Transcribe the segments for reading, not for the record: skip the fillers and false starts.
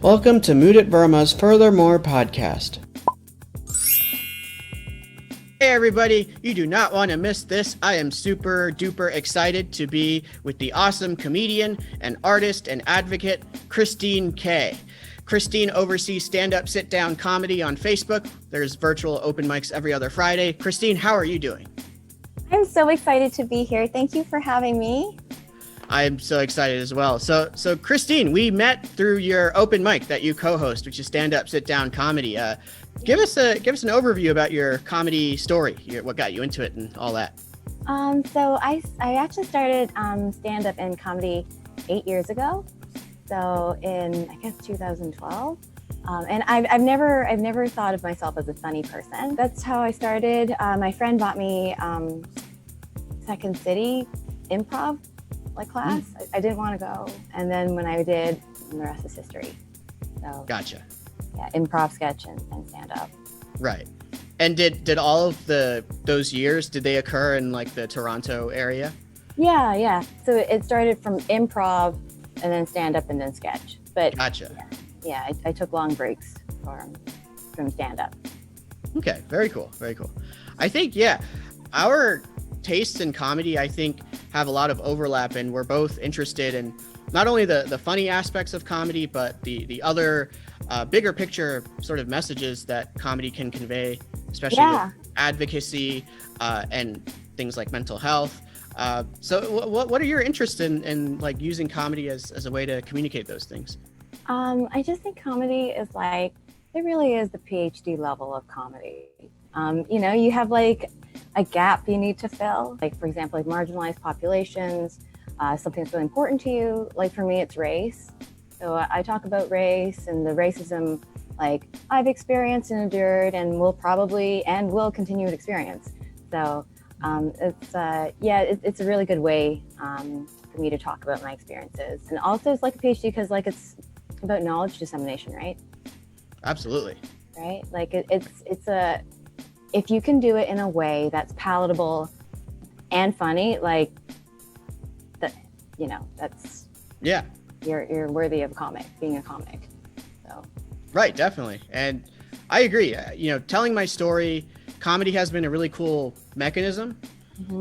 Welcome to Mudit Burma's Furthermore podcast. Hey everybody, you do not want to miss this. I am super duper excited to be with the awesome comedian and artist and advocate, Christine K. Christine oversees stand-up sit-down comedy on Facebook. There's virtual open mics every other Friday. Christine, how are you doing? I'm so excited to be here. Thank you for having me. I'm so excited as well. So Christine, we met through your open mic that you co-host, which is stand-up sit-down comedy. Give us an overview about your comedy story, what got you into it and all that. So I actually started stand-up and comedy 8 years ago. So in, I guess, 2012. And I've never thought of myself as a funny person. That's how I started. My friend bought me Second City improv class. I didn't want to go. And then when I did, the rest is history. So Gotcha. Yeah, improv, sketch, and stand-up. Right. And did all of those years, did they occur in like the Toronto area? Yeah. So it started from improv and then stand-up and then sketch. But Gotcha. Yeah, I took long breaks from stand-up. Okay, very cool. I think, our tastes in comedy, I think, have a lot of overlap, and we're both interested in not only the funny aspects of comedy, but the other bigger picture sort of messages that comedy can convey, especially with advocacy and things like mental health. So what are your interests in like using comedy as a way to communicate those things? I just think comedy is it really is the PhD level of comedy. You have like a gap you need to fill. Like, for example, marginalized populations, something that's really important to you. Like for me, it's race. So I talk about race and the racism I've experienced and endured and will continue to experience. So it's a really good way for me to talk about my experiences. And also it's like a PhD because it's about knowledge dissemination, right? Absolutely. Right? If you can do it in a way that's palatable and funny, that's you're worthy of being a comic. So right, definitely. And I agree. Telling my story, comedy has been a really cool mechanism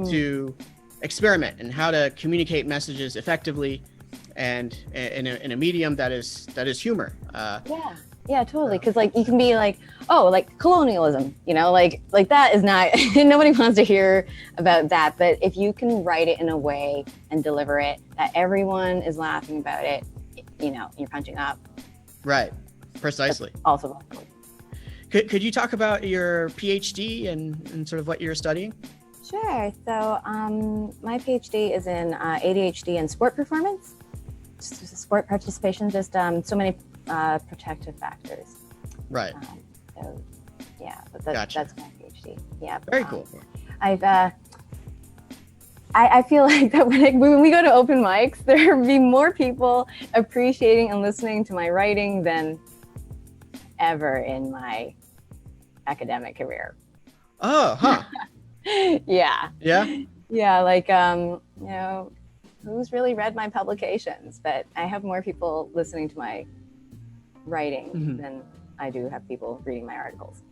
to experiment and how to communicate messages effectively and in a medium that is humor. Yeah, totally. Because you can be colonialism, that is not, nobody wants to hear about that. But if you can write it in a way and deliver it that everyone is laughing about it, you're punching up. Right. Precisely. That's also possible. Could you talk about your PhD and sort of what you're studying? Sure. So my PhD is in ADHD and sport performance. Sport participation, just so many protective factors. Right. Gotcha. That's my PhD. Yeah. Very cool. I feel like that when we go to open mics, there will be more people appreciating and listening to my writing than ever in my academic career. Oh, huh. Yeah. Yeah. Yeah. Who's really read my publications? But I have more people listening to my writing than I do have people reading my articles.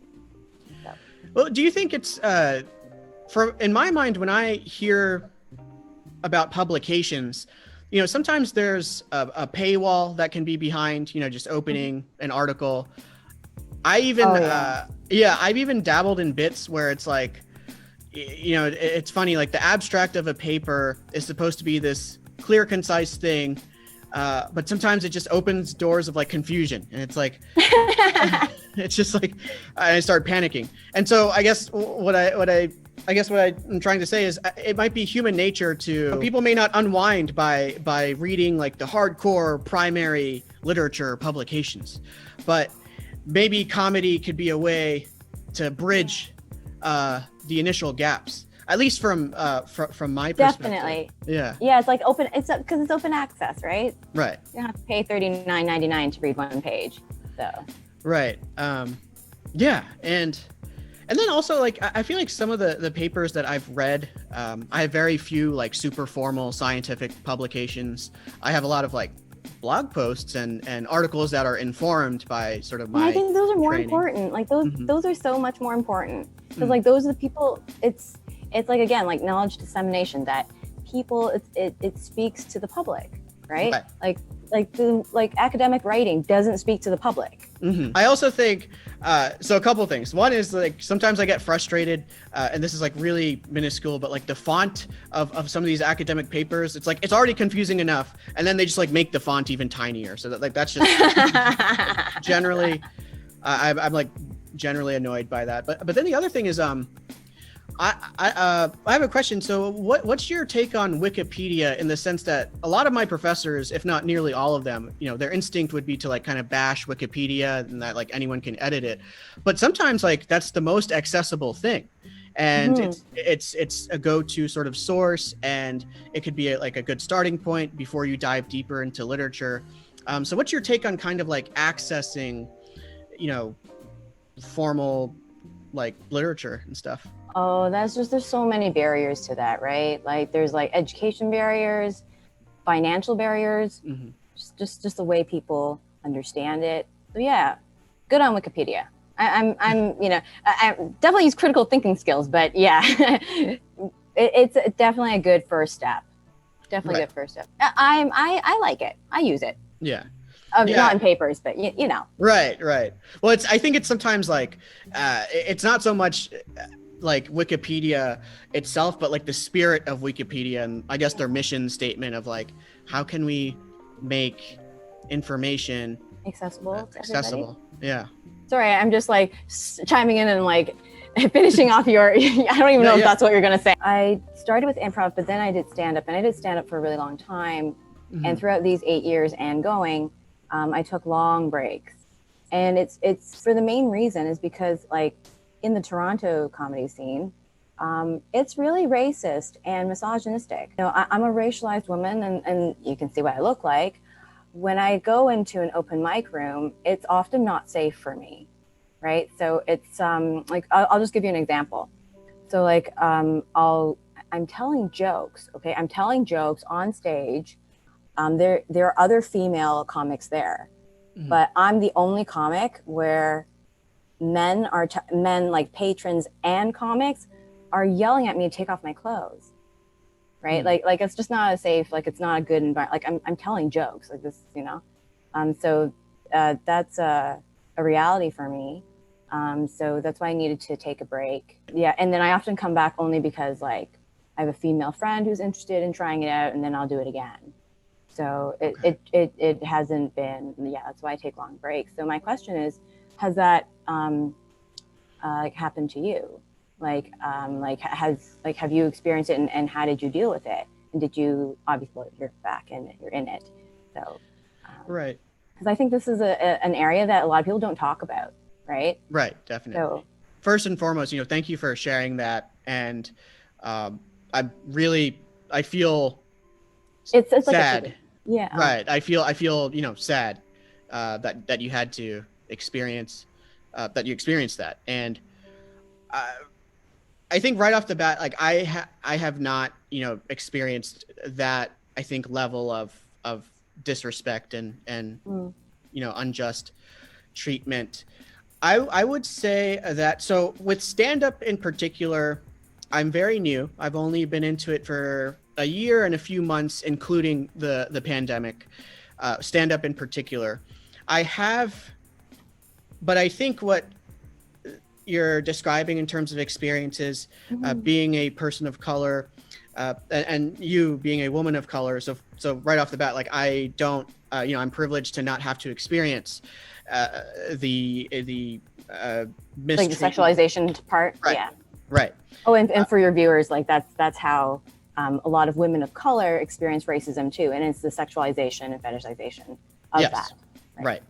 So. Well, do you think it's in my mind, when I hear about publications, sometimes there's a paywall that can be behind, just opening an article. I've even dabbled in bits where it's it's funny, the abstract of a paper is supposed to be this clear, concise thing. But sometimes it just opens doors of confusion, and it's it's just I start panicking. And so I guess what I'm trying to say is it might be human nature to people may not unwind by reading the hardcore primary literature publications, but maybe comedy could be a way to bridge the initial gaps. At least from my perspective. Definitely. Yeah. Yeah, it's open. It's because it's open access, right? Right. You don't have to pay $39.99 to read one page. So. Right. Yeah, and then also I feel like some of the papers that I've read, I have very few super formal scientific publications. I have a lot of blog posts and articles that are informed by sort of my And I think those are more training. important. Like those are so much more important because Mm. like those are the people. It's like, again, like knowledge dissemination, that people, it speaks to the public, right? Like academic writing doesn't speak to the public. I also think so a couple of things. One is like sometimes I get frustrated, and this is like really minuscule, but like the font of some of these academic papers, it's like it's already confusing enough, and then they just like make the font even tinier. So that like that's just generally, I'm like generally annoyed by that. But then the other thing is I have a question. So what's your take on Wikipedia, in the sense that a lot of my professors, if not nearly all of them, you know, their instinct would be to like kind of bash Wikipedia and that like anyone can edit it. But sometimes like that's the most accessible thing. And it's a go-to sort of source, and it could be like a good starting point before you dive deeper into literature. So what's your take on kind of like accessing, you know, formal like literature and stuff? Oh, there's so many barriers to that, right? Like there's like education barriers, financial barriers, just the way people understand it. So yeah, good on Wikipedia. I'm you know, I definitely use critical thinking skills, but yeah, it's definitely a good first step. Definitely a good first step. I like it. I use it. Yeah. Not in papers, but you know. Right. Well, I think it's sometimes like it's not so much like Wikipedia itself, but like the spirit of Wikipedia, and I guess their mission statement of like, how can we make information accessible? Yeah. Sorry, I'm just like chiming in and like finishing off your. I don't even know if that's what you're gonna say. I started with improv, but then I did stand up, and I did stand up for a really long time. And throughout these 8 years and going, I took long breaks, and it's for the main reason is because like in the Toronto comedy scene, it's really racist and misogynistic. You know, I'm a racialized woman, and you can see what I look like. When I go into an open mic room, it's often not safe for me, right? So it's like I'll just give you an example. So like I'm telling jokes, okay? I'm telling jokes on stage. There are other female comics there, but I'm the only comic where men like patrons and comics are yelling at me to take off my clothes, right? Like it's just not a safe, like it's not a good environment. Like I'm telling jokes like this, you know. So that's a reality for me. So that's why I needed to take a break. Yeah, and then I often come back only because like I have a female friend who's interested in trying it out, and then I'll do it again. So it hasn't been, that's why I take long breaks. So my question is, has that like happened to you? Have you experienced it, and how did you deal with it? And did you, obviously you're back and you're in it. So, right. Because I think this is an area that a lot of people don't talk about, right? Right, definitely. So, first and foremost, you know, thank you for sharing that. And I feel it's sad. Like yeah. Right. I feel, you know, sad that you had to experience that you experienced that. And I think right off the bat, like I have not, you know, experienced that, I think, level of disrespect and you know, unjust treatment. I would say that, so with stand-up in particular, I'm very new. I've only been into it for a year and a few months, including the pandemic, stand-up in particular. But I think what you're describing in terms of experiences, being a person of color, and you being a woman of color. So right off the bat, like I don't, you know, I'm privileged to not have to experience the like the sexualization part. Right. Yeah. Right. Oh, and for your viewers, like that's how a lot of women of color experience racism too, and it's the sexualization and fetishization of that. Right.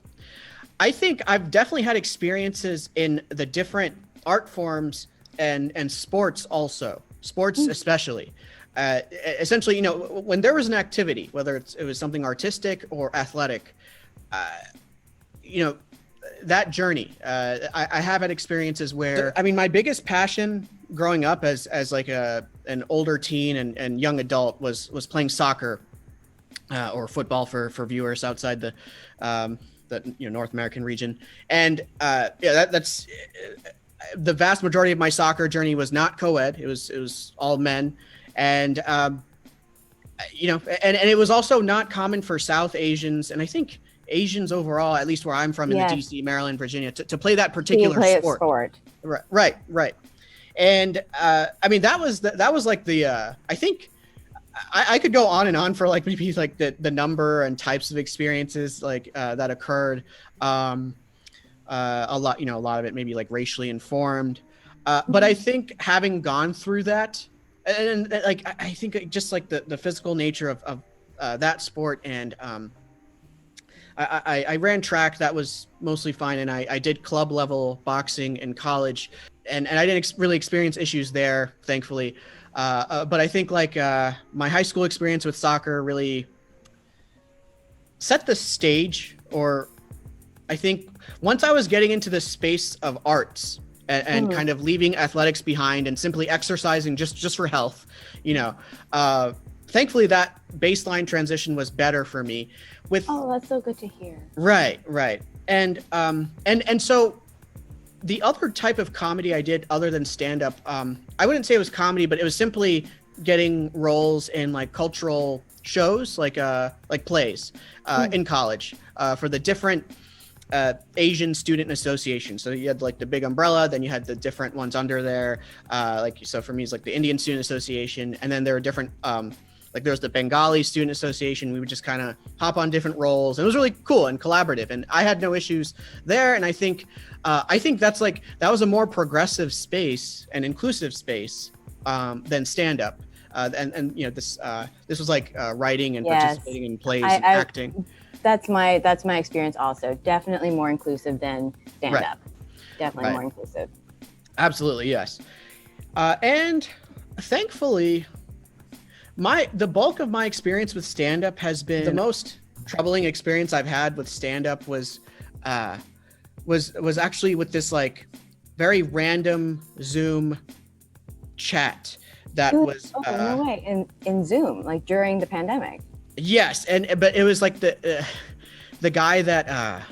I think I've definitely had experiences in the different art forms and sports also, especially. Essentially, you know, when there was an activity, whether it was something artistic or athletic, you know, that journey, I have had experiences where, I mean, my biggest passion growing up as like an older teen and young adult was playing soccer. or football for viewers outside the North American region. And that's the vast majority of my soccer journey was not co-ed. It was all men. And and it was also not common for South Asians, and I think Asians overall, at least where I'm from in the DC, Maryland, Virginia, to play that particular sport. Right. And I mean, that was like the I think I could go on and on for like maybe like the number and types of experiences like that occurred. A lot of it maybe like racially informed. But I think having gone through that, and like I think just like the physical nature of that sport, and I ran track. That was mostly fine, and I did club level boxing in college, and I didn't really experience issues there, thankfully. But I think like my high school experience with soccer really set the stage, or I think once I was getting into the space of arts and kind of leaving athletics behind and simply exercising just for health, thankfully that baseline transition was better for me. That's so good to hear. Right. And so the other type of comedy I did other than stand-up, I wouldn't say it was comedy, but it was simply getting roles in like cultural shows, like plays in college for the different Asian Student Association. So you had like the big umbrella, then you had the different ones under there. So for me, it's like the Indian Student Association, and then there were different like there's the Bengali Student Association. We would just kind of hop on different roles. It was really cool and collaborative, and I had no issues there. And I think that was a more progressive space and inclusive space than stand-up. This was like writing and participating in plays and acting. That's my experience also. Definitely more inclusive than stand-up. Right. Definitely more inclusive. Absolutely, yes. And thankfully, the bulk of my experience with stand-up has been the most troubling experience I've had with stand-up was actually with this like very random Zoom chat that was no way in Zoom, like during the pandemic. Yes, but it was like the guy that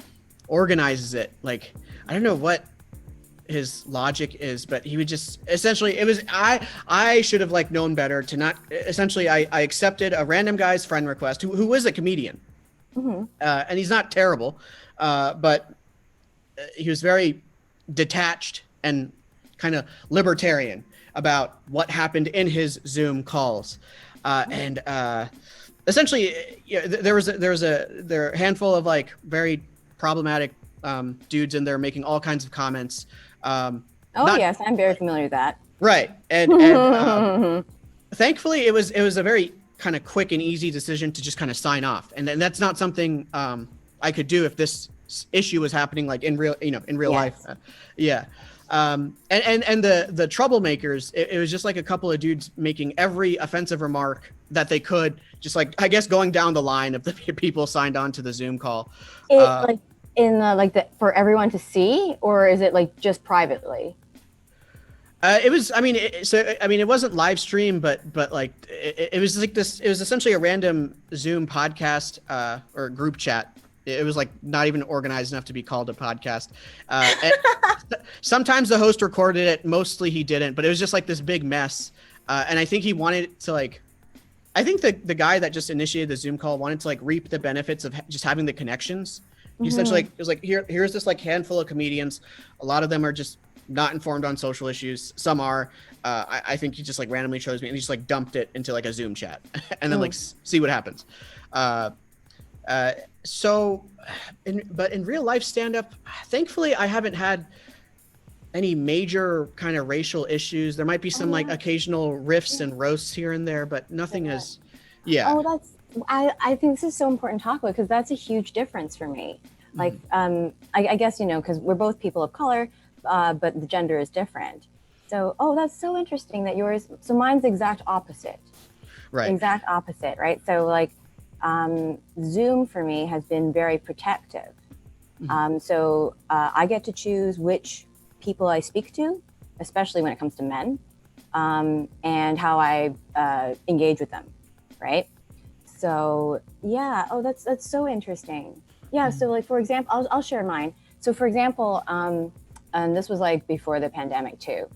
organizes it. Like I don't know what his logic is, but he would just essentially I should have like known better to not essentially I accepted a random guy's friend request who was a comedian, and he's not terrible, but he was very detached and kind of libertarian about what happened in his Zoom calls, and essentially there were a handful of like very problematic dudes in there making all kinds of comments. Yes, I'm very familiar with that. Right, and thankfully it was a very kind of quick and easy decision to just kind of sign off, and that's not something I could do if this issue was happening like in real life. And the troublemakers, it was just like a couple of dudes making every offensive remark that they could, just like I guess going down the line of the people signed on to the Zoom call. For everyone to see, or is it like just privately? It was. I mean, it wasn't live stream, but like it was like this. It was essentially a random Zoom podcast or group chat. It was like not even organized enough to be called a podcast. Sometimes the host recorded it. Mostly he didn't, but it was just like this big mess. And I think he wanted to like. I think the guy that just initiated the Zoom call wanted to like reap the benefits of just having the connections. He essentially it was like here's this like handful of comedians. A lot of them are just not informed on social issues. Some are. I think he just like randomly chose me and he just like dumped it into like a Zoom chat and then like see what happens. But in real life stand-up, thankfully I haven't had any major kind of racial issues. There might be some like occasional riffs and roasts here and there, but nothing is. Yeah. I think this is so important to talk about because that's a huge difference for me. Like, I guess, because we're both people of color, but the gender is different. So, that's so interesting that yours, so mine's the exact opposite. Right. Exact opposite, right? So like, Zoom for me has been very protective. So I get to choose which people I speak to, especially when it comes to men, and how I engage with them, right? So yeah, oh, that's so interesting. Yeah, so like for example, I'll share mine. So for example, and this was like before the pandemic too,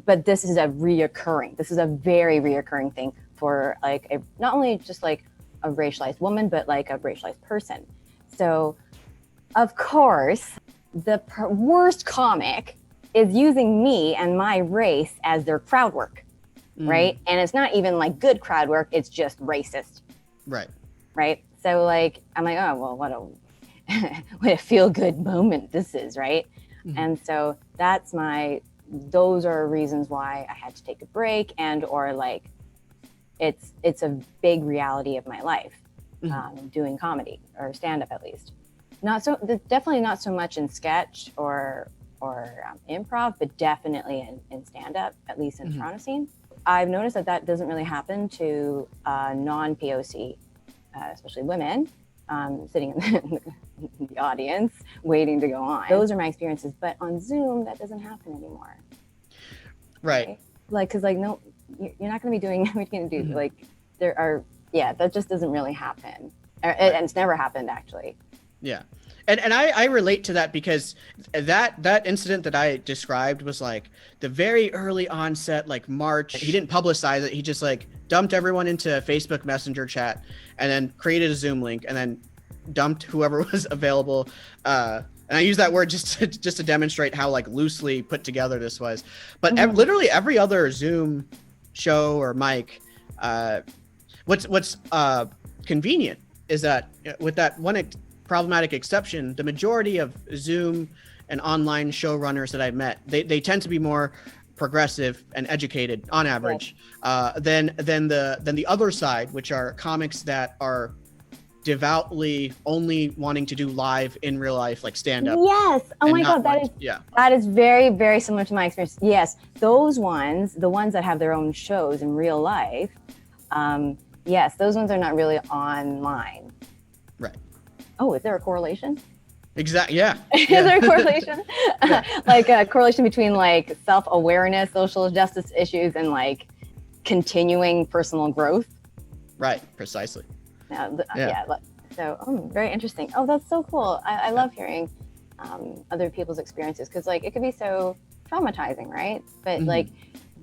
but this is a very reoccurring thing for like not only just like a racialized woman, but like a racialized person. So of course, the worst comic is using me and my race as their crowd work, right? And it's not even like good crowd work, it's just racist. Right. So like, I'm like, oh, well, what a feel good moment this is, right? And so those are reasons why I had to take a break, and or like it's a big reality of my life, doing comedy or stand up at least. Definitely not so much in sketch or improv, but definitely in stand up, at least in Toronto scene. I've noticed that doesn't really happen to non-POC, especially women, sitting in the audience waiting to go on. Those are my experiences, but on Zoom that doesn't happen anymore. Right. Like, cause like, no, you're not going to be doing what you're going to do. Like that just doesn't really happen. And it's never happened actually. Yeah. And I relate to that because that incident that I described was like the very early onset, like March. He didn't publicize it. He just like dumped everyone into Facebook Messenger chat and then created a Zoom link and then dumped whoever was available. And I use that word just to demonstrate how like loosely put together this was. But literally every other Zoom show or mic, what's convenient is that with that one problematic exception, the majority of Zoom and online showrunners that I've met, they tend to be more progressive and educated on average, than the other side, which are comics that are devoutly only wanting to do live in real life, like stand up. Yes. Oh my God. That is very, very similar to my experience. Yes. Those ones, the ones that have their own shows in real life. Yes. Those ones are not really online. Right. Oh, is there a correlation? Exactly. Yeah. Is there a correlation? Like a correlation between like self-awareness, social justice issues, and like continuing personal growth? Right. Precisely. So very interesting. Oh, that's so cool. I love hearing other people's experiences, because like it could be so traumatizing, right? But like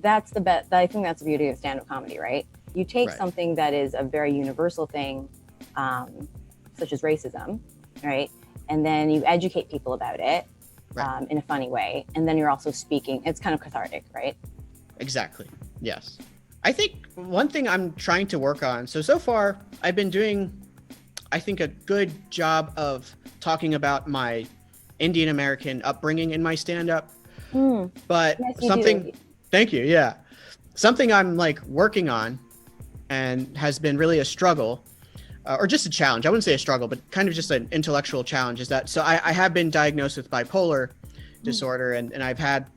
that's the best. I think that's the beauty of stand-up comedy, right? You take something that is a very universal thing, such as racism, right? And then you educate people about it in a funny way. And then you're also speaking. It's kind of cathartic, right? Exactly. Yes. I think one thing I'm trying to work on. So far, I've been doing, I think, a good job of talking about my Indian American upbringing in my stand-up. But thank you. Yeah. Something I'm like working on and has been really a struggle, or just a challenge. I wouldn't say a struggle, but kind of just an intellectual challenge is that, so I have been diagnosed with bipolar disorder, and I've had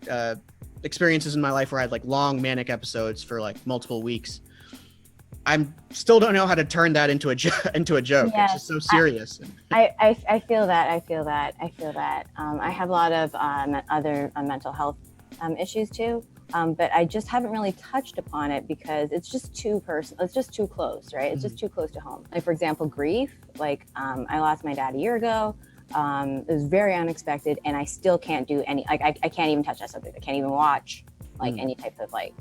experiences in my life where I had like long manic episodes for like multiple weeks. I still don't know how to turn that into a joke. Yes. It's just so serious. I feel that. I have a lot of other mental health issues too. But I just haven't really touched upon it because it's just too personal. It's just too close, right? It's just too close to home. Like, for example, grief. Like, I lost my dad a year ago. It was very unexpected, and I still can't do any, like, I can't even touch that subject. I can't even watch like any type of like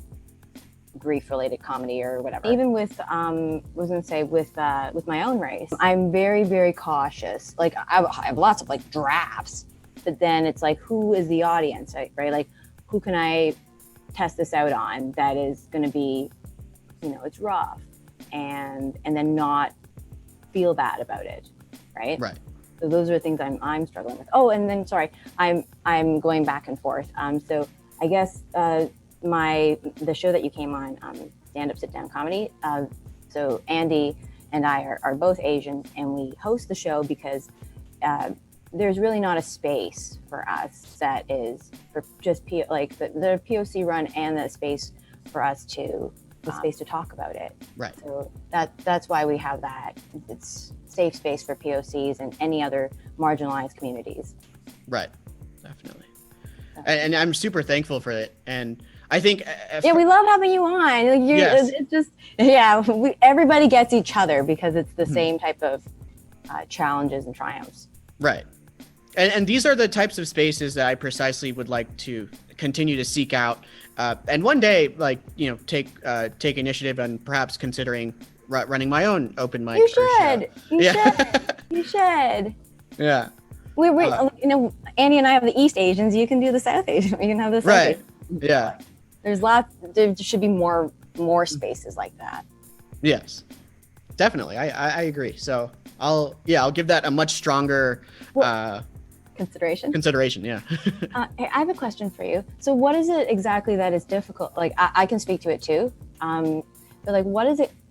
grief-related comedy or whatever. Even with, with my own race, I'm very, very cautious. Like, I have lots of like drafts, but then it's like, who is the audience, right? Like, who can I test this out on that is going to be, it's rough, and then not feel bad about it, right? Right. So those are things I'm struggling with. Oh, and then sorry, I'm going back and forth. So I guess the show that you came on, stand up sit down comedy. So Andy and I are both Asian, and we host the show because there's really not a space for us that is for just the POC run, and the space for us to space to talk about it. Right. So that's why we have that. It's safe space for POCs and any other marginalized communities. Right. Definitely. And I'm super thankful for it. And I think yeah, we love having you on. Like, yes. it's just, yeah, everybody gets each other because it's the same type of challenges and triumphs. Right. And these are the types of spaces that I precisely would like to continue to seek out, and one day, like, you know, take initiative and perhaps considering running my own open mic. You should. You Yeah. should. You should. Yeah. We you know, Annie and I have the East Asians. You can do the South Asian. We can have the South Right. Asian. Yeah. There's lots. There should be more spaces like that. Yes. Definitely. I agree. So I'll give that a much stronger consideration. Yeah. I have a question for you. So what is it exactly that is difficult? Like I can speak to it too. But like,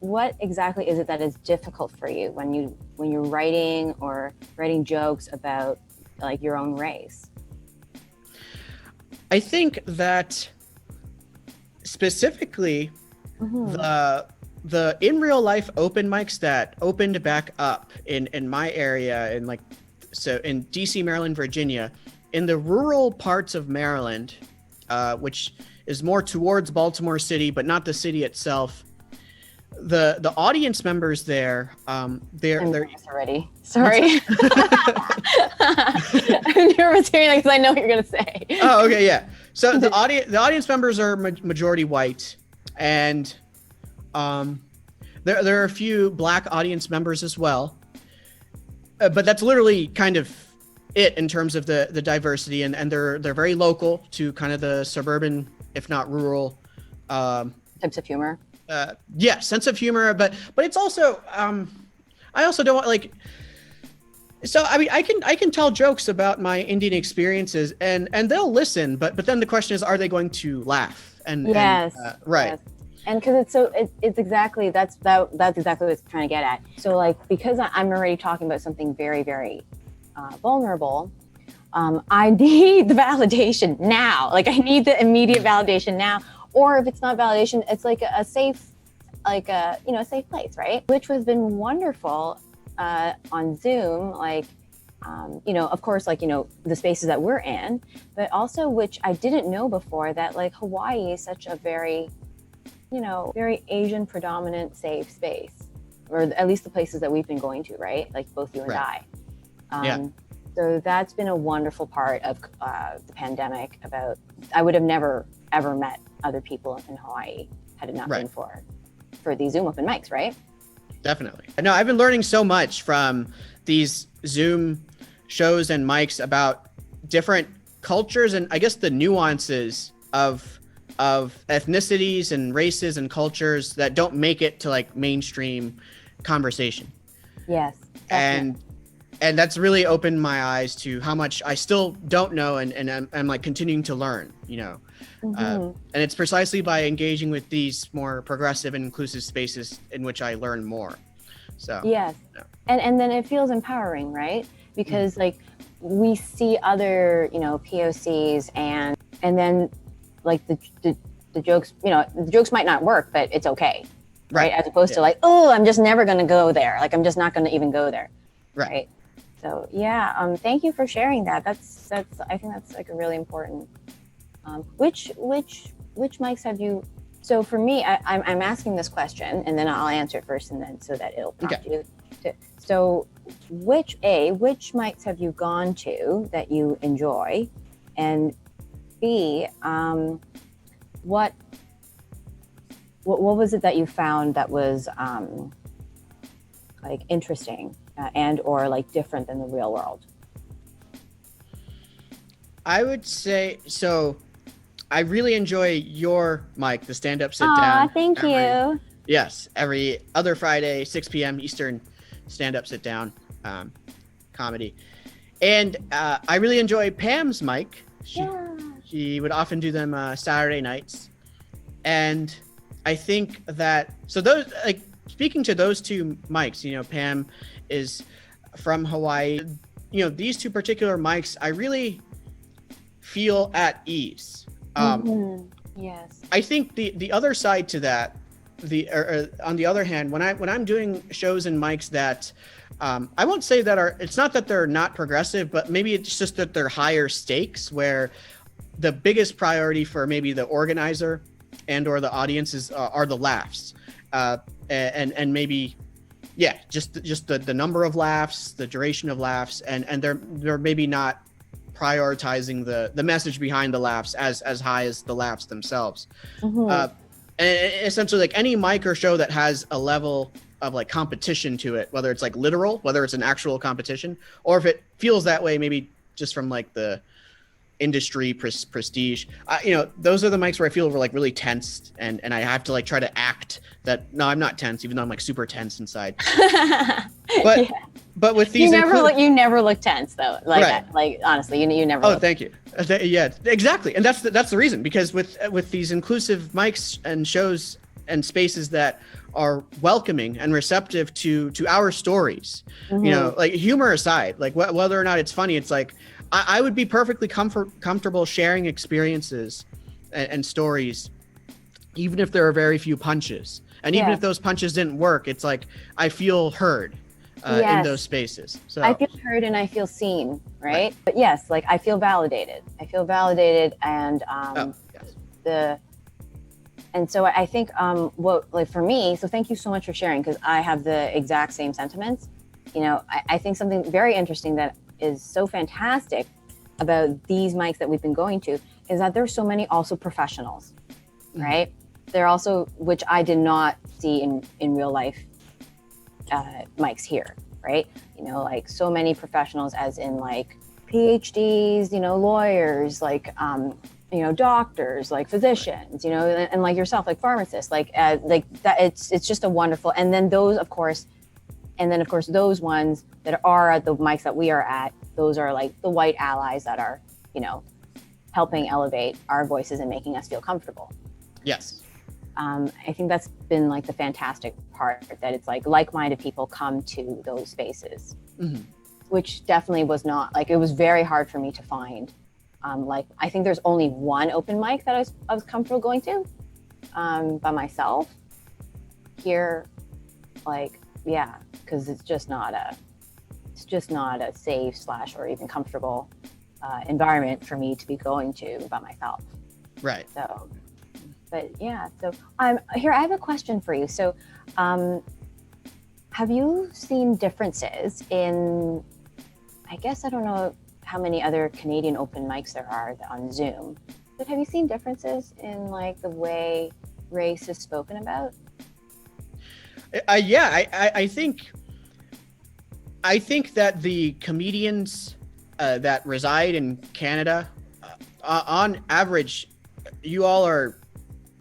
what exactly is it that is difficult for you when you're writing jokes about like your own race? I think that specifically the in real life open mics that opened back up in my area, in like, so in DC, Maryland, Virginia, in the rural parts of Maryland, which is more towards Baltimore City, but not the city itself. The audience members there, they're nervous already. Sorry. I'm nervous hearing that because I know what you're gonna say. Oh, okay, yeah. So the audience members are majority white, and there are a few Black audience members as well, but that's literally kind of it in terms of the diversity, and they're very local to kind of the suburban, if not rural, types of humor. Yeah, sense of humor, but it's also I also don't want, like, so I mean, I can tell jokes about my Indian experiences, and they'll listen, but then the question is, are they going to laugh? And yes, right. Yes. And because it's exactly that's exactly what it's trying to get at. So like, because I'm already talking about something very, very vulnerable, I need the validation now. Like I need the immediate validation now. Or if it's not validation, it's like a safe, like a safe place, right? Which has been wonderful on Zoom, like, of course, like, the spaces that we're in, but also which I didn't know before, that like Hawaii is such a very, very Asian predominant safe space, or at least the places that we've been going to, right? Like both you and right. I. Yeah. So that's been a wonderful part of the pandemic. I would have never ever met other people in Hawaii had it not been for these Zoom open mics, right? Definitely. No, I've been learning so much from these Zoom shows and mics about different cultures, and I guess the nuances of ethnicities and races and cultures that don't make it to like mainstream conversation. Yes. Definitely. And that's really opened my eyes to how much I still don't know, and I'm like continuing to learn, and it's precisely by engaging with these more progressive and inclusive spaces in which I learn more. So yes, yeah. And then it feels empowering, right? Because like we see other POCs, and then like the jokes, the jokes might not work, but it's okay, right? As opposed to like, oh, I'm just never going to go there. Like I'm just not going to even go there, right? So yeah, thank you for sharing that. That's I think that's like a really important. Which mics have you? So for me, I'm asking this question, and then I'll answer it first, and then so that it'll prompt you. So which mics have you gone to that you enjoy, and B, what was it that you found that was like interesting and or like different than the real world? I would say so. I really enjoy your mic, the Stand Up Sit Down. Thank you. Yes, every other Friday, 6 p.m. Eastern, Stand Up Sit Down comedy. And I really enjoy Pam's mic. She would often do them Saturday nights. And I think that, so those, like, speaking to those two mics, Pam is from Hawaii. These two particular mics, I really feel at ease. Yes. I think the other side to that, on the other hand, when I'm doing shows and mics that I won't say that it's not that they're not progressive, but maybe it's just that they're higher stakes, where the biggest priority for maybe the organizer and or the audience are the laughs, and maybe, yeah, just the number of laughs, the duration of laughs, and they're maybe not prioritizing the message behind the laughs as high as the laughs themselves. And essentially, like any mic or show that has a level of like competition to it, whether it's like literal, whether it's an actual competition, or if it feels that way, maybe just from like the industry prestige, those are the mics where I feel like really tense, and I have to like try to act that no, I'm not tense, even though I'm like super tense inside. But yeah. But with these, you never look tense though, like right. That. Like honestly, you never. Oh, thank you. Yeah, exactly, and that's the reason, because with these inclusive mics and shows and spaces that are welcoming and receptive to our stories, like humor aside, like whether or not it's funny, it's like I would be perfectly comfortable sharing experiences and stories, even if there are very few punches, and even if those punches didn't work, it's like I feel heard in those spaces. So I feel heard and I feel seen, right? But yes, like I feel validated, and And so I think for me, so thank you so much for sharing, because I have the exact same sentiments. I think something very interesting that is so fantastic about these mics that we've been going to is that there's so many also professionals, right? They're also, which I did not see in real life mics here, right? Like so many professionals, as in like PhDs, lawyers, like, doctors, like physicians, and like yourself, like pharmacists, like that. It's just a wonderful. And then those, of course, those ones that are at the mics that we are at, those are like the white allies that are, helping elevate our voices and making us feel comfortable. Yes. I think that's been like the fantastic part, that it's like-minded people come to those spaces, which definitely was not like, it was very hard for me to find. I think there's only one open mic that I was comfortable going to by myself here, because it's just not a safe / or even comfortable environment for me to be going to by myself. Right. So, but yeah, so here I have a question for you. So, have you seen differences in, I guess I don't know how many other Canadian open mics there are on Zoom, but have you seen differences in like the way race is spoken about? I think that the comedians that reside in Canada, on average, you all are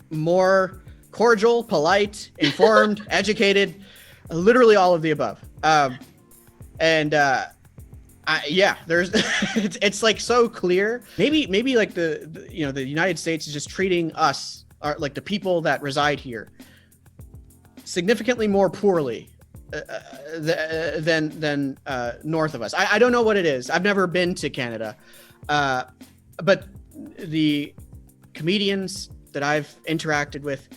more cordial, polite, informed, educated, literally all of the above. There's it's like so clear. Maybe like the United States is just treating us, or like the people that reside here, significantly more poorly than north of us. I don't know what it is. I've never been to Canada, but the comedians that I've interacted with,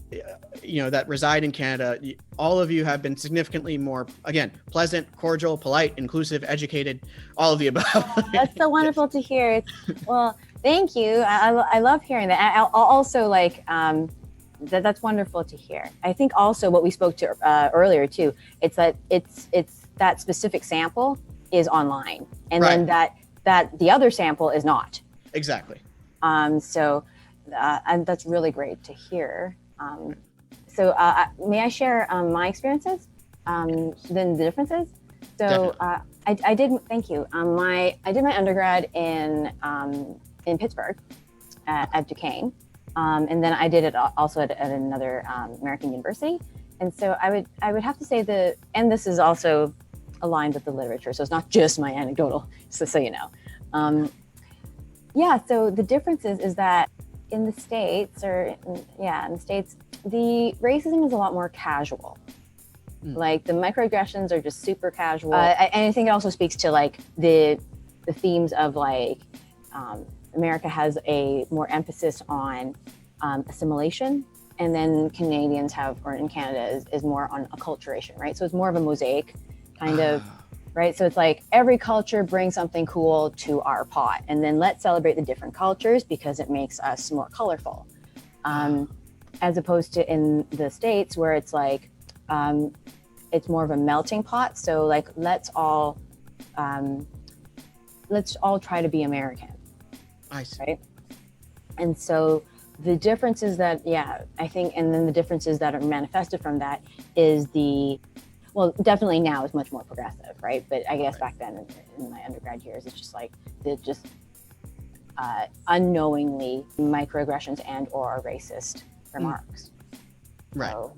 that reside in Canada, all of you have been significantly more, again, pleasant, cordial, polite, inclusive, educated, all of the above. That's so wonderful to hear. Well, thank you. I love hearing that. I also like that's wonderful to hear. I think also what we spoke to earlier too, it's that it's that specific sample is online, and then that the other sample is not. Exactly. So that's really great to hear. So may I share my experiences, then the differences? So I did, thank you. I did my undergrad in Pittsburgh at Duquesne. And then I did it also at another American university. And so I would have to say and this is also aligned with the literature, so it's not just my anecdotal, so you know. So the difference is that in the States, the racism is a lot more casual. Like the microaggressions are just super casual. And I think it also speaks to like the themes of like America has a more emphasis on assimilation, and then Canadians have, or in Canada is more on acculturation, right? So it's more of a mosaic kind of right? So it's like every culture brings something cool to our pot, and then let's celebrate the different cultures because it makes us more colorful. As opposed to in the States where it's like, it's more of a melting pot. So like, let's all try to be American. I see. Right. And so the differences that, I think, and then the differences that are manifested from that is definitely now is much more progressive, right? But I guess back then in my undergrad years, it's just like, unknowingly microaggressions and or racist remarks. Right. So,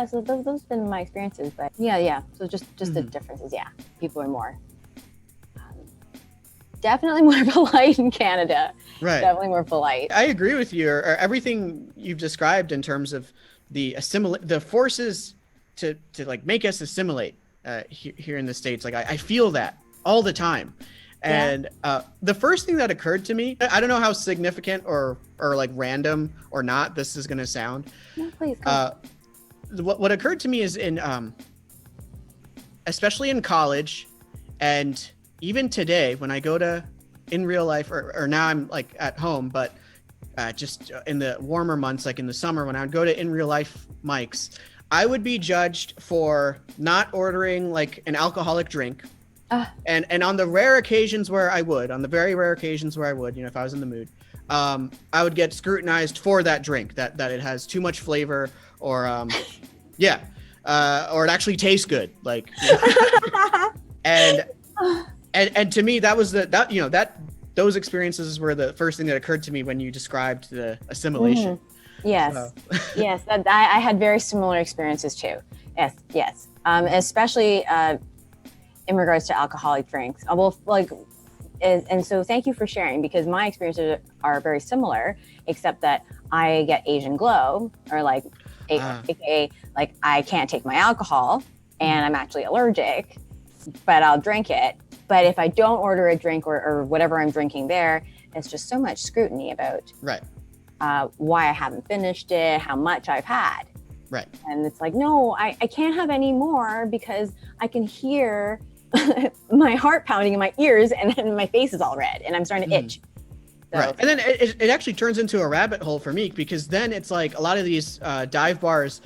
so those have been my experiences, but so just the differences. People are more definitely more polite in Canada. Right. Definitely more polite. I agree with you, or everything you've described in terms of the forces to like make us assimilate here in the States. Like I feel that all the time. And the first thing that occurred to me, I don't know how significant or like random or not this is going to sound. No, please. What occurred to me is especially in college and even today when I go to in real life or now I'm like at home, but just in the warmer months, like in the summer when I would go to in real life mics, I would be judged for not ordering like an alcoholic drink. And on the very rare occasions where I would, if I was in the mood, I would get scrutinized for that drink, that it has too much flavor or, or it actually tastes good. Like, and to me, that was those experiences were the first thing that occurred to me when you described the assimilation. Yes. So. Yes. I had very similar experiences too. Yes. Especially, in regards to alcoholic drinks. And so thank you for sharing, because my experiences are very similar, except that I get Asian glow, or like, AKA, like I can't take my alcohol and I'm actually allergic, but I'll drink it. But if I don't order a drink or whatever I'm drinking there, it's just so much scrutiny about why I haven't finished it, how much I've had. Right. And it's like, no, I can't have any more because I can hear my heart pounding in my ears and then my face is all red and I'm starting to itch. So. Right. And then it actually turns into a rabbit hole for me, because then it's like a lot of these dive bars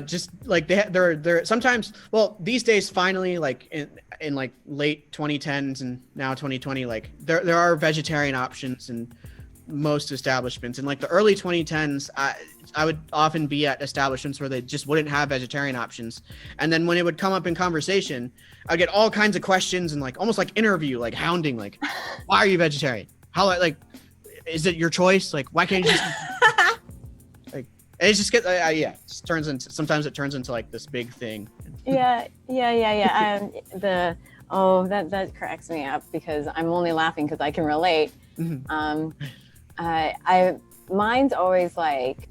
just like they're sometimes, well, these days finally, like in like late 2010s and now 2020, like there are vegetarian options in most establishments. In like the early 2010s, I would often be at establishments where they just wouldn't have vegetarian options. And then when it would come up in conversation, I'd get all kinds of questions and like almost like interview, like hounding, like, why are you vegetarian? How, like, is it your choice? Like, why can't you just like, it just gets, sometimes it turns into like this big thing. Yeah. That cracks me up because I'm only laughing because I can relate. Mine's always like,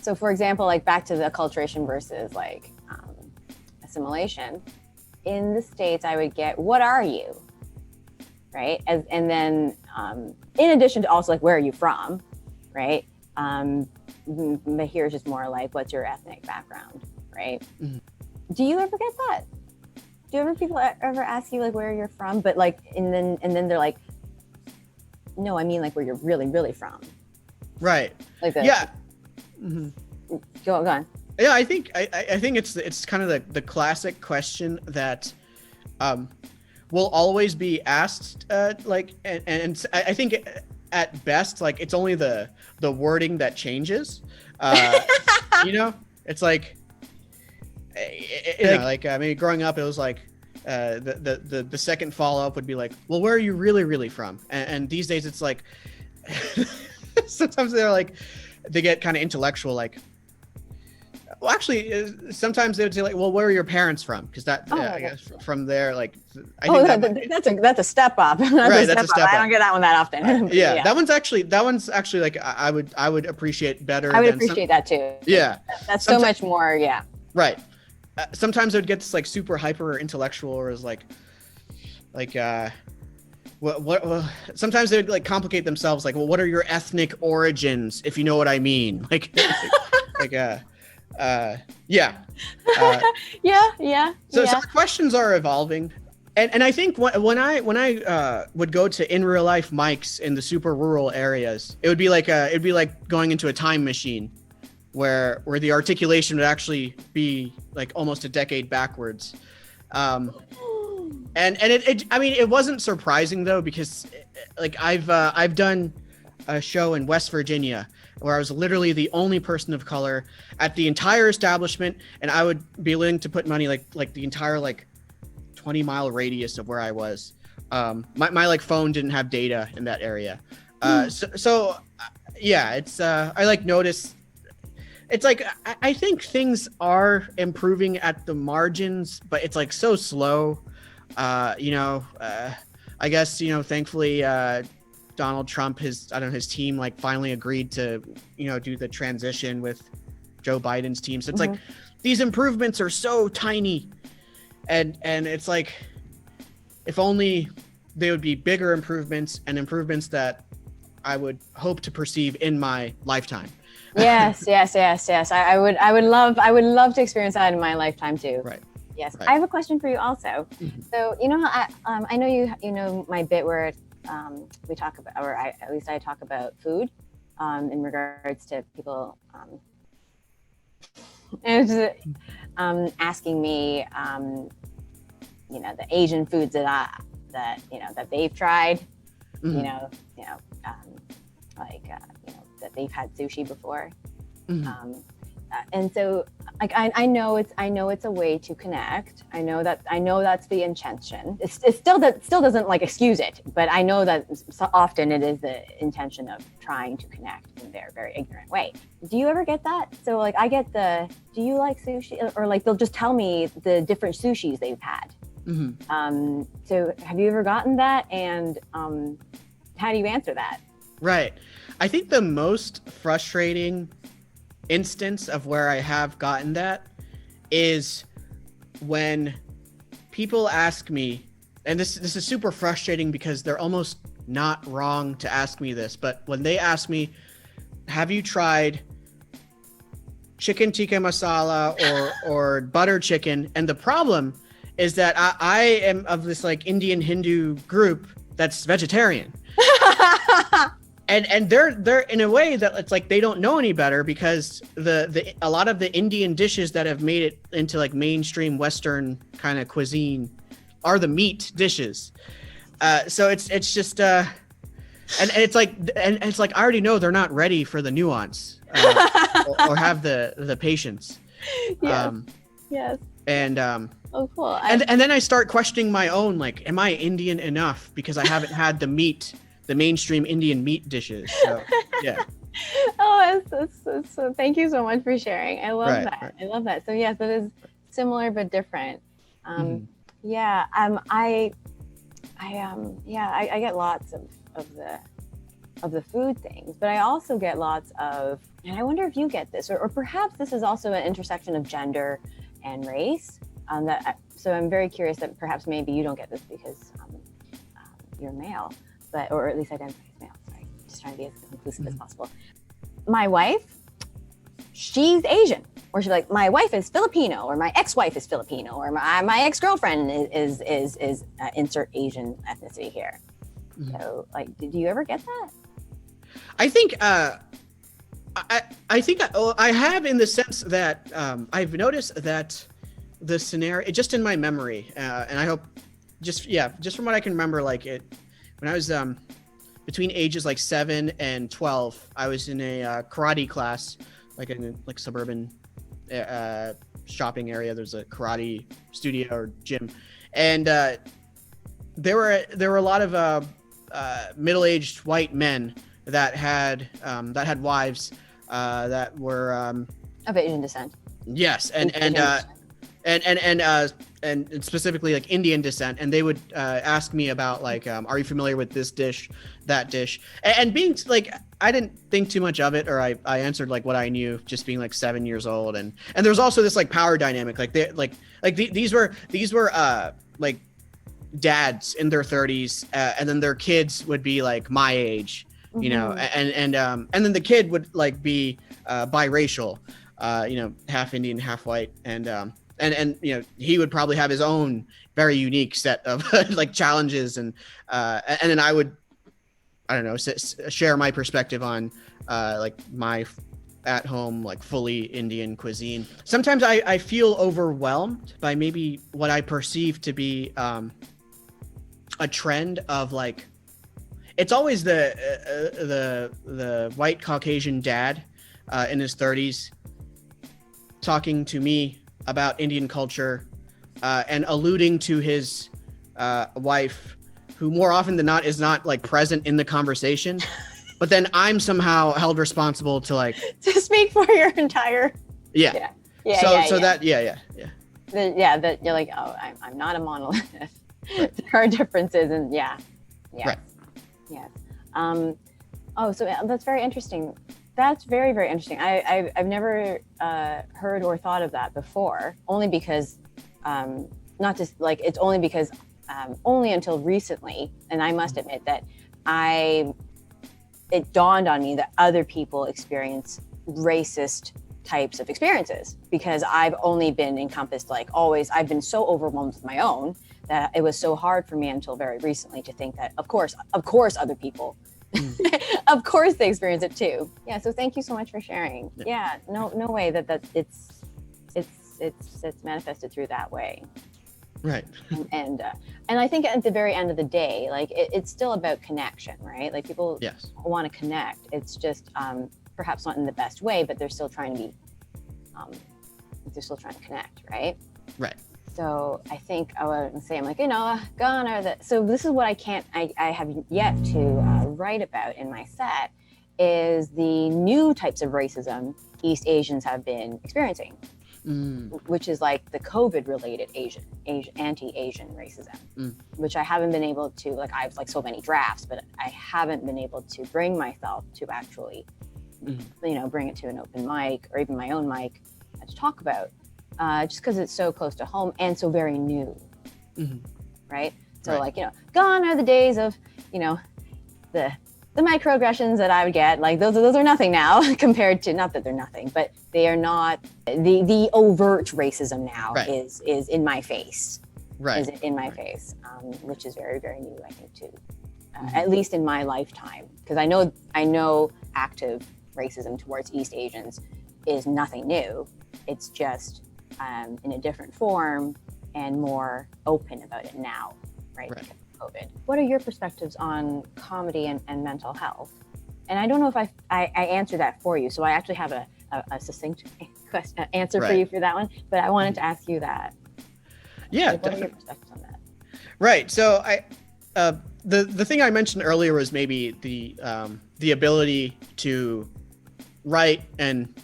so for example, like back to the acculturation versus like assimilation. In the States, I would get, what are you? Right? And then in addition to also like, where are you from? Right? But here's just more like, what's your ethnic background? Right? Do you ever get that? Do people ever ask you like where you're from? But like, and then they're like, no, I mean like where you're really, really from. Right. Like that. Yeah. Go on. Yeah, I think it's kind of the classic question that will always be asked. Like, and I think at best, like it's only the wording that changes. It's like, like maybe growing up, it was like. The second follow-up would be like, well, where are you really, really from? And these days it's like, sometimes they get kind of intellectual, like, well, actually, sometimes they would say like, well, where are your parents from? Because I guess from there, like, that's a step up. Right, that's a step up. I don't get that one that often. Yeah, that one's actually like, I would appreciate better. I would appreciate that too. Yeah, that's so much more. Yeah. Right. Sometimes it would get like super hyper intellectual, or is like what sometimes they would like complicate themselves, like, well, what are your ethnic origins, if you know what I mean? Like Yeah. Uh, Yeah. so the questions are evolving. And I think when I would go to in real life mics in the super rural areas, it'd be like going into a time machine where the articulation would actually be like almost a decade backwards. And I mean, it wasn't surprising though, because like I've done a show in West Virginia where I was literally the only person of color at the entire establishment, and I would be willing to put money like the entire like 20-mile radius of where I was. My like phone didn't have data in that area. So yeah, it's I like notice it's like I think things are improving at the margins, but it's like so slow. I guess, thankfully Donald Trump, his team like finally agreed to, do the transition with Joe Biden's team. So it's like these improvements are so tiny, and it's like if only they would be bigger improvements, and improvements that I would hope to perceive in my lifetime. Yes. I would love to experience that in my lifetime too. Right. Yes. Right. I have a question for you also. So, I know you know my bit where we talk about, or at least I talk about food in regards to people asking me, the Asian foods that they've tried, that they've had sushi before. And so like I know it's a way to connect. I know that's the intention. It still doesn't like excuse it, but I know that so often it is the intention of trying to connect in their very ignorant way. Do you ever get that? So like I get do you like sushi? Or like they'll just tell me the different sushis they've had. So have you ever gotten that? And how do you answer that? Right. I think the most frustrating instance of where I have gotten that is when people ask me, and this is super frustrating because they're almost not wrong to ask me this, but when they ask me, have you tried chicken tikka masala or butter chicken? And the problem is that I am of this like Indian Hindu group that's vegetarian. And they're in a way that it's like they don't know any better, because a lot of the Indian dishes that have made it into like mainstream Western kind of cuisine are the meat dishes. So it's just and it's like I already know they're not ready for the nuance or have the patience. Yes. And oh, cool. And then I start questioning my own, like, am I Indian enough because I haven't had the mainstream Indian meat dishes. So, yeah. Oh, it's thank you so much for sharing. I love that. Right. I love that. So yes, it is similar but different. I get lots of the food things, but I also get lots of, and I wonder if you get this, or perhaps this is also an intersection of gender and race. So I'm very curious that perhaps maybe you don't get this because you're male. Or at least identify as male. Sorry, just trying to be as inclusive as possible. My wife, she's Asian, or she's like, my wife is Filipino, or my ex-wife is Filipino, or my ex-girlfriend is insert Asian ethnicity here. So, like, did you ever get that? I think I have, in the sense that I've noticed that the scenario, just in my memory, and I hope just from what I can remember, like it. When I was between ages like 7 and 12, I was in a karate class, like in a suburban shopping area. There's a karate studio or gym, and there were a lot of middle-aged white men that had wives that were of Asian descent. Yes, and specifically like Indian descent, and they would ask me about like, are you familiar with this dish, that dish, and being like, I didn't think too much of it, or I answered like what I knew, just being like 7 years old, and there's also this like power dynamic, like these were like dads in their 30s, and then their kids would be like my age, and then the kid would like be biracial. half Indian, half white, and he would probably have his own very unique set of like challenges, and then I would, I don't know, share my perspective on like my at home, like fully Indian cuisine. Sometimes I feel overwhelmed by maybe what I perceive to be a trend of like, it's always the white Caucasian dad in his 30s talking to me about Indian culture and alluding to his wife, who more often than not is not like present in the conversation, but then I'm somehow held responsible to like to speak for your entire that you're like, oh, I'm not a monolith. There are differences, and right. So that's very interesting. That's very, very interesting. I've never heard or thought of that before, only because not just like, it's only because only until recently, and I must admit that it dawned on me that other people experience racist types of experiences, because I've only been encompassed, like always, I've been so overwhelmed with my own that it was so hard for me until very recently to think that of course other people of course they experience it too. Yeah, so thank you so much for sharing. Yeah, no way that it's manifested through that way. Right. And I think at the very end of the day, like it's still about connection, right? Like people want to connect. It's just perhaps not in the best way, but they're still trying to connect, right? Right. So I think I would say, I'm like, gone are the, so this is what I have yet to write about in my set, is the new types of racism East Asians have been experiencing, which is like the COVID-related anti-Asian racism, which I haven't been able to, like, I have like so many drafts, but I haven't been able to bring myself to actually, bring it to an open mic or even my own mic to talk about, just because it's so close to home and so very new, right? So like, gone are the days of, the microaggressions that I would get, like those are nothing now compared to, not that they're nothing, but they are not, the overt racism now is in my face, is in my face, which is very, very new, I think, too, at least in my lifetime, because I know active racism towards East Asians is nothing new. It's just in a different form and more open about it now, right? Because of COVID. What are your perspectives on comedy and mental health? And I don't know if I answered that for you, so I actually have a succinct answer for you for that one, but I wanted to ask you that. Yeah, what are your perspectives on that? Right. So the thing I mentioned earlier was maybe the ability to write and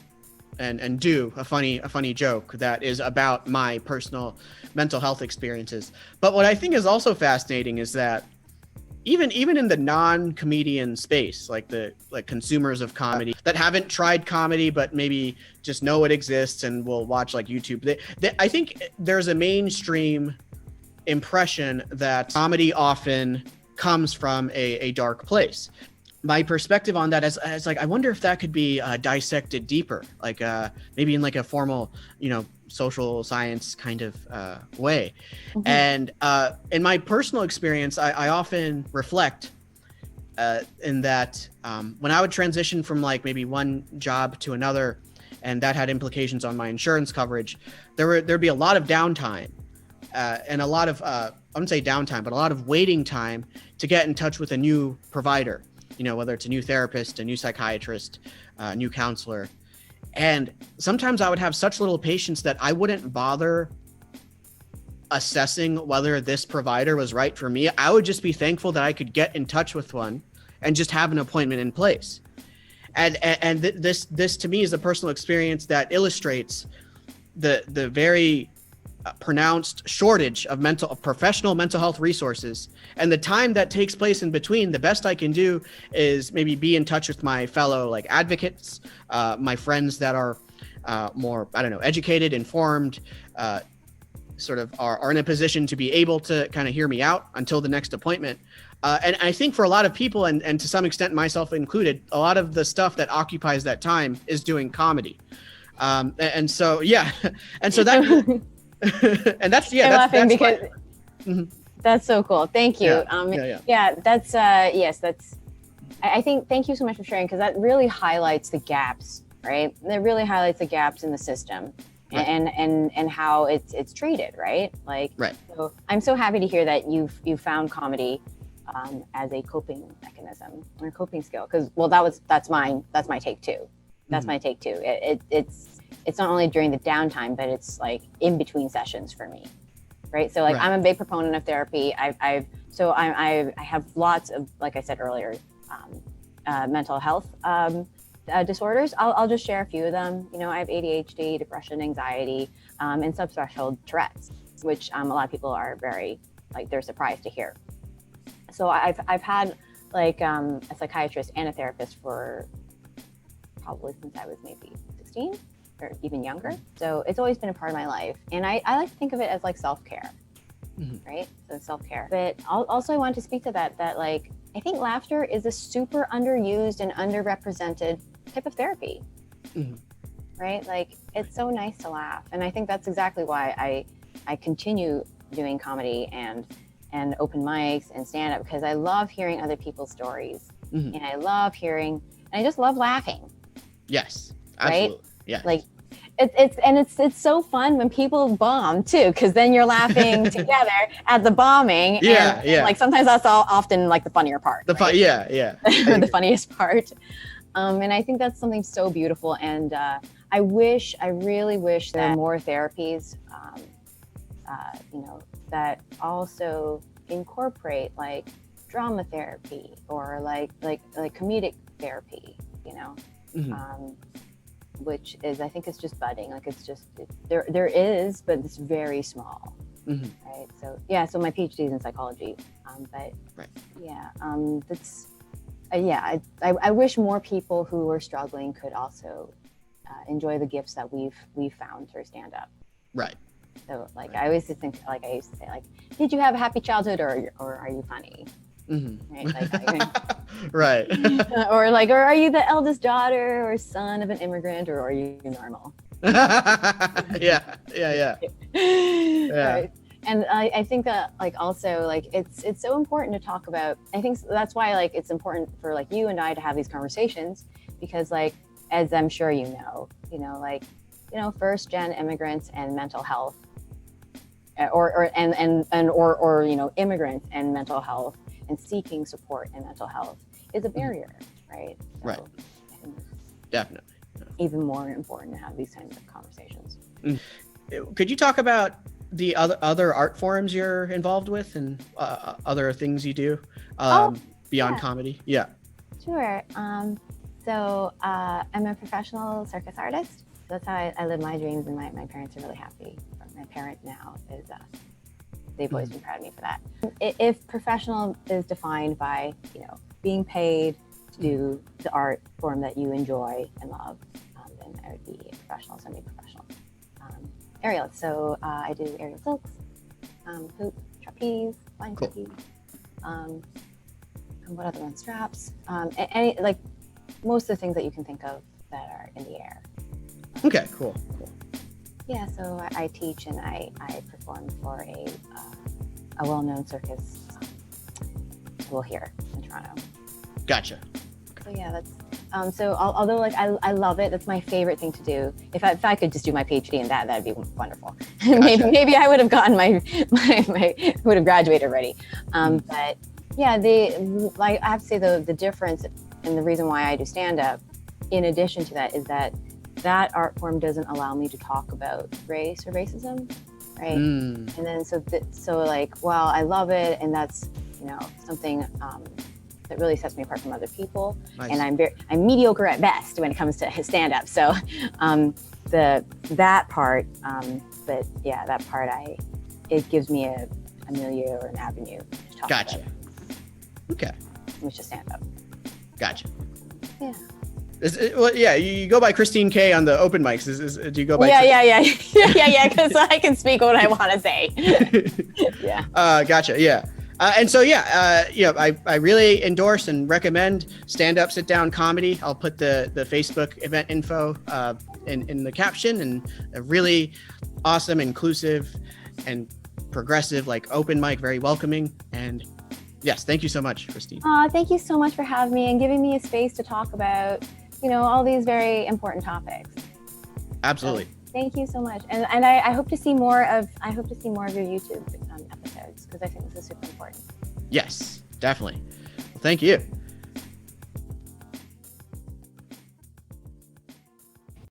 do a funny joke that is about my personal mental health experiences. But what I think is also fascinating is that even in the non-comedian space, like consumers of comedy that haven't tried comedy but maybe just know it exists and will watch like YouTube, I think there's a mainstream impression that comedy often comes from a dark place. My perspective on that is like, I wonder if that could be dissected deeper, like maybe in like a formal, social science kind of way. And in my personal experience, I often reflect in that when I would transition from like maybe one job to another, and that had implications on my insurance coverage, there'd be a lot of downtime and a lot of, I wouldn't say downtime, but a lot of waiting time to get in touch with a new provider. Whether it's a new therapist, a new psychiatrist, a new counselor. And sometimes I would have such little patience that I wouldn't bother assessing whether this provider was right for me. I would just be thankful that I could get in touch with one and just have an appointment in place. And this to me is a personal experience that illustrates the very pronounced shortage of professional mental health resources, and the time that takes place in between. The best I can do is maybe be in touch with my fellow like advocates, my friends that are more, educated, informed, sort of are in a position to be able to kind of hear me out until the next appointment. And I think for a lot of people, and to some extent myself included, a lot of the stuff that occupies that time is doing comedy. And so, yeah. And so that, and that's, yeah, I'm laughing that's because that's so cool. Thank you. Yeah. That's, yes, that's, I think, thank you so much for sharing, because that really highlights the gaps, right? It really highlights the gaps in the system. Right. And how it's treated, right? Like, right. So I'm so happy to hear that you found comedy as a coping mechanism or a coping skill. Because, well, that's my take too. That's my take too. It's not only during the downtime, but it's like in between sessions for me, right? So like, I'm a big proponent of therapy. I have lots of, like I said earlier, mental health disorders. I'll just share a few of them. You know, I have ADHD, depression, anxiety, and subthreshold Tourette's, which a lot of people are very, like, they're surprised to hear. So I've had like a psychiatrist and a therapist for probably since I was maybe 16 or even younger. So it's always been a part of my life. And I like to think of it as like self-care, right? So self-care. But also I wanted to speak to that like, I think laughter is a super underused and underrepresented type of therapy, right? Like, it's so nice to laugh. And I think that's exactly why I continue doing comedy and open mics and stand up, because I love hearing other people's stories and I love hearing, and I just love laughing. Yes, absolutely. Right? Yeah. Like, it's so fun when people bomb too, because then you're laughing together at the bombing. Yeah. Like, sometimes that's often like the funnier part. The funniest part. And I think that's something so beautiful. And I really wish there were more therapies, that also incorporate like drama therapy or like comedic therapy, which is, I think it's just budding. Like, there is, but it's very small. Right. So yeah. So my PhD is in psychology. I wish more people who are struggling could also enjoy the gifts that we've found through stand up. Right. So like, I always think, like, I used to say, like, did you have a happy childhood, or are you funny? Right. Like, right. or are you the eldest daughter or son of an immigrant, or are you normal? Yeah. Right. And I think that, like, also, like, it's so important to talk about. I think that's why, like, it's important for, like, you and I to have these conversations, because, like, as I'm sure first gen immigrants and mental health, or immigrants and mental health and seeking support in mental health is a barrier, right? So, right. Definitely. Even more important to have these kinds of conversations. Could you talk about the other art forms you're involved with, and other things you do beyond comedy? Yeah. Sure. So I'm a professional circus artist. So that's how I live my dreams, and my parents are really happy. My parent now is, they've always been proud of me for that. If professional is defined by, being paid to do the art form that you enjoy and love, then I would be a professional, semi-professional. Aerial. So I do aerial silks, hoop, trapeze, flying trapeze. And what other ones? Straps. Any, like, most of the things that you can think of that are in the air. Okay, cool. Yeah, so I teach and I perform for a well-known circus school here in Toronto. Gotcha. So yeah, that's so. Although, like, I love it. That's my favorite thing to do. If I could just do my PhD in that'd be wonderful. Gotcha. maybe I would have gotten my would have graduated already. But yeah, I have to say the difference and the reason why I do stand up, in addition to that, is that art form doesn't allow me to talk about race or racism, right? And then so like, while I love it, and that's something that really sets me apart from other people. Nice. And I'm mediocre at best when it comes to stand up. So that part, but yeah, that part it gives me a milieu or an avenue to talk Gotcha. about. Okay. Which is stand up. Gotcha. Yeah. Well, yeah, you go by Christine K on the open mics. Do you go by? Yeah. Because I can speak what I want to say. Yeah. Gotcha. Yeah. And so, yeah, I really endorse and recommend Stand Up, Sit Down Comedy. I'll put the Facebook event info in the caption, and a really awesome, inclusive, and progressive, like open mic, very welcoming. And yes, thank you so much, Christine. Thank you so much for having me and giving me a space to talk about, all these very important topics. Absolutely. So, thank you so much, and I hope to see more of your YouTube episodes, because I think this is super important. Yes, definitely. Well, thank you.